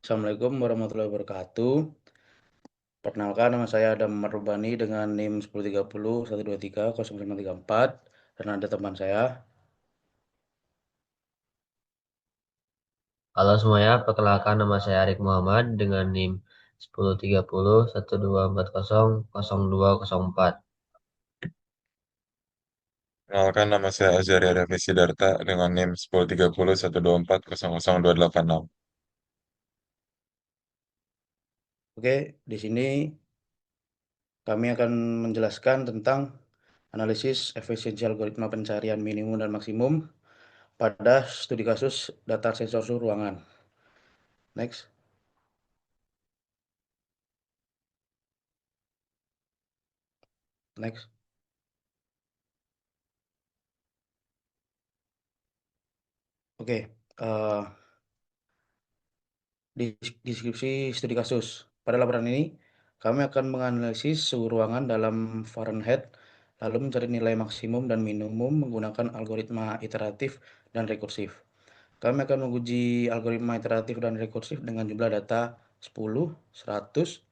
Assalamualaikum warahmatullahi wabarakatuh. Perkenalkan, nama saya Adam Marubani dengan NIM 1030 123 094 dan ada teman saya. Halo semuanya, perkenalkan nama saya Arik Muhammad dengan NIM 1030 124000204. Kenalkan nama saya Azari Arafi Sidarta dengan NIM 1030 124 00286. Oke, di sini kami akan menjelaskan tentang analisis efisiensi algoritma pencarian minimum dan maksimum pada studi kasus data sensor suhu ruangan. Next. Next. Oke, eh, deskripsi studi kasus. Pada laporan ini, kami akan menganalisis suhu ruangan dalam Fahrenheit, lalu mencari nilai maksimum dan minimum menggunakan algoritma iteratif dan rekursif. Kami akan menguji algoritma iteratif dan rekursif dengan jumlah data 10, 100,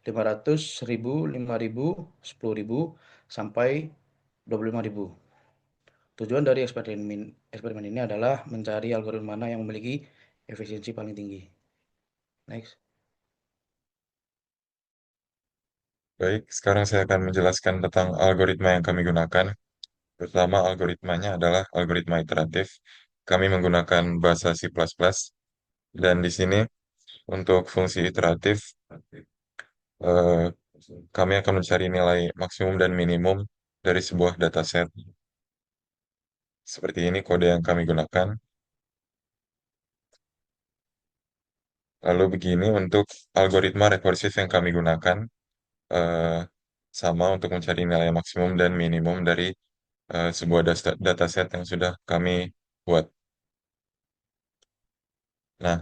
500, 1000, 5000, 10.000, sampai 25.000. Tujuan dari eksperimen ini adalah mencari algoritma mana yang memiliki efisiensi paling tinggi. Next. Baik, sekarang saya akan menjelaskan tentang algoritma yang kami gunakan. Pertama, algoritmanya adalah algoritma iteratif. Kami menggunakan bahasa C++, dan di sini untuk fungsi iteratif, eh, kami akan mencari nilai maksimum dan minimum dari sebuah dataset. Seperti ini kode yang kami gunakan. Lalu begini untuk algoritma rekursif yang kami gunakan. eh, Sama untuk mencari nilai maksimum dan minimum dari sebuah dataset yang sudah kami buat. Nah,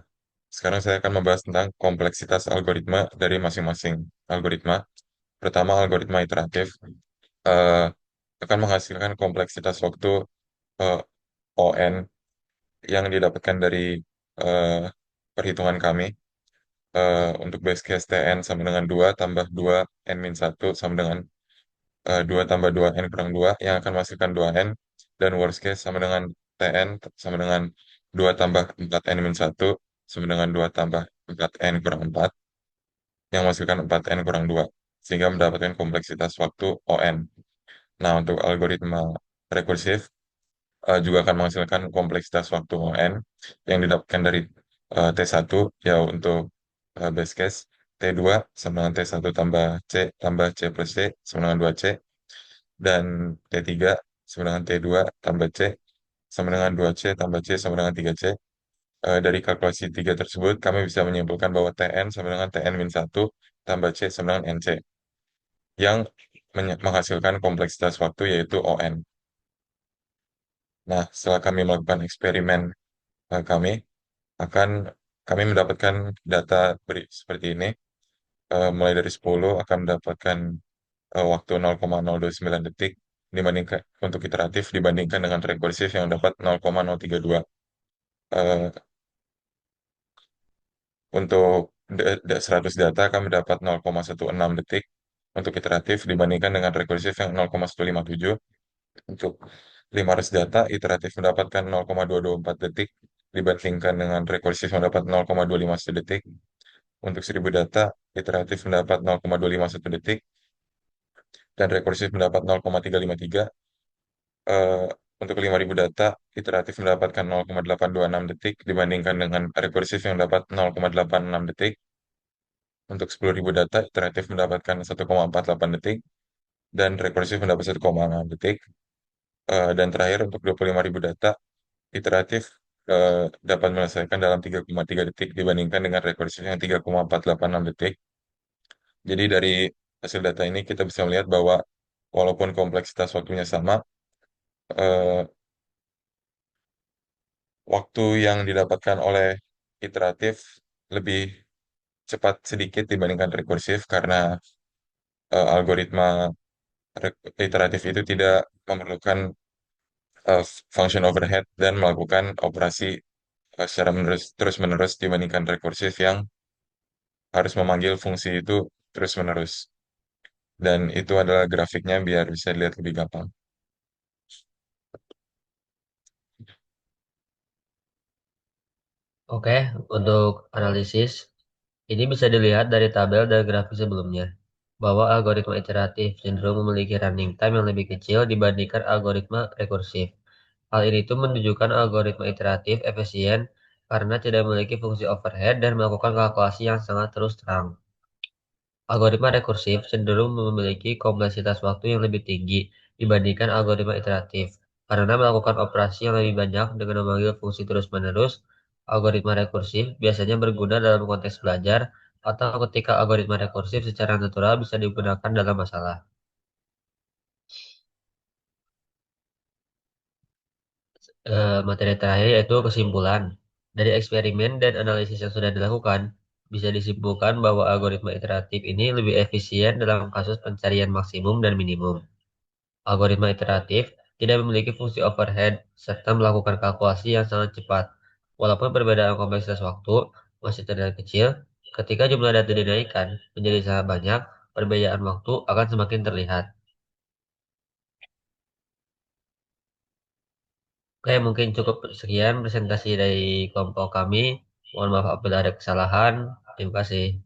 sekarang saya akan membahas tentang kompleksitas algoritma dari masing-masing algoritma. Pertama, algoritma iteratif eh, akan menghasilkan kompleksitas waktu eh, ON yang didapatkan dari eh, perhitungan kami. Untuk base case TN sama dengan 2 tambah 2 N-1 sama dengan 2 tambah 2 N kurang 2 yang akan menghasilkan 2N, dan worst case sama dengan TN sama dengan 2 tambah 4 N-1 sama dengan 2 tambah 4 N kurang 4 yang menghasilkan 4 N kurang 2 sehingga mendapatkan kompleksitas waktu ON. Nah, untuk algoritma rekursif juga akan menghasilkan kompleksitas waktu ON yang didapatkan dari T1 ya untuk base case, T2 sama dengan T1 tambah C plus C sama dengan 2C, dan T3 sama dengan T2 tambah C sama dengan 2C tambah C sama dengan 3C. Dari kalkulasi tiga tersebut, kami bisa menyimpulkan bahwa Tn sama dengan Tn-1 tambah C sama dengan NC, yang menghasilkan kompleksitas waktu yaitu ON. Nah, setelah kami melakukan eksperimen, kami akan kami mendapatkan data seperti ini. Mulai dari 10 akan mendapatkan waktu 0,029 detik dibandingkan untuk iteratif dibandingkan dengan rekursif yang dapat 0,032. Eh, untuk 100 data kami dapat 0,16 detik untuk iteratif dibandingkan dengan rekursif yang 0,157. Untuk 500 data iteratif mendapatkan 0,224 detik dibandingkan dengan rekursif yang dapat 0,251 detik. Untuk 1000 data iteratif mendapat 0,251 detik dan rekursif mendapat 0,353. eh, untuk 5.000 data, iteratif mendapatkan 0,826 detik dibandingkan dengan rekursif yang dapat 0,86 detik. Untuk 10.000 data, iteratif mendapatkan 1,48 detik dan rekursif mendapat 1,6 detik. Dan terakhir, untuk 25.000 data, iteratif dapat menyelesaikan dalam 3,3 detik dibandingkan dengan rekursif yang 3,486 detik. Jadi dari hasil data ini kita bisa melihat bahwa walaupun kompleksitas waktunya sama, eh, waktu yang didapatkan oleh iteratif lebih cepat sedikit dibandingkan rekursif karena algoritma iteratif itu tidak memerlukan function overhead dan melakukan operasi secara terus-menerus dibandingkan rekursif yang harus memanggil fungsi itu terus-menerus. Dan itu adalah grafiknya biar bisa dilihat lebih gampang. Oke, untuk analisis, ini bisa dilihat dari tabel dan grafik sebelumnya, bahwa algoritma iteratif cenderung memiliki running time yang lebih kecil dibandingkan algoritma rekursif. Hal ini tuh menunjukkan algoritma iteratif efisien karena tidak memiliki fungsi overhead dan melakukan kalkulasi yang sangat terus terang. Algoritma rekursif cenderung memiliki kompleksitas waktu yang lebih tinggi dibandingkan algoritma iteratif. Karena melakukan operasi yang lebih banyak dengan memanggil fungsi terus-menerus, algoritma rekursif biasanya berguna dalam konteks belajar atau ketika algoritma rekursif secara natural bisa digunakan dalam masalah. Materi terakhir yaitu kesimpulan. Dari eksperimen dan analisis yang sudah dilakukan, bisa disimpulkan bahwa algoritma iteratif ini lebih efisien dalam kasus pencarian maksimum dan minimum. Algoritma iteratif tidak memiliki fungsi overhead serta melakukan kalkulasi yang sangat cepat. Walaupun perbedaan kompleksitas waktu masih terlihat kecil, ketika jumlah data dinaikkan menjadi sangat banyak, perbedaan waktu akan semakin terlihat. Oke, mungkin cukup sekian presentasi dari kelompok kami. Mohon maaf apabila ada kesalahan. Terima kasih.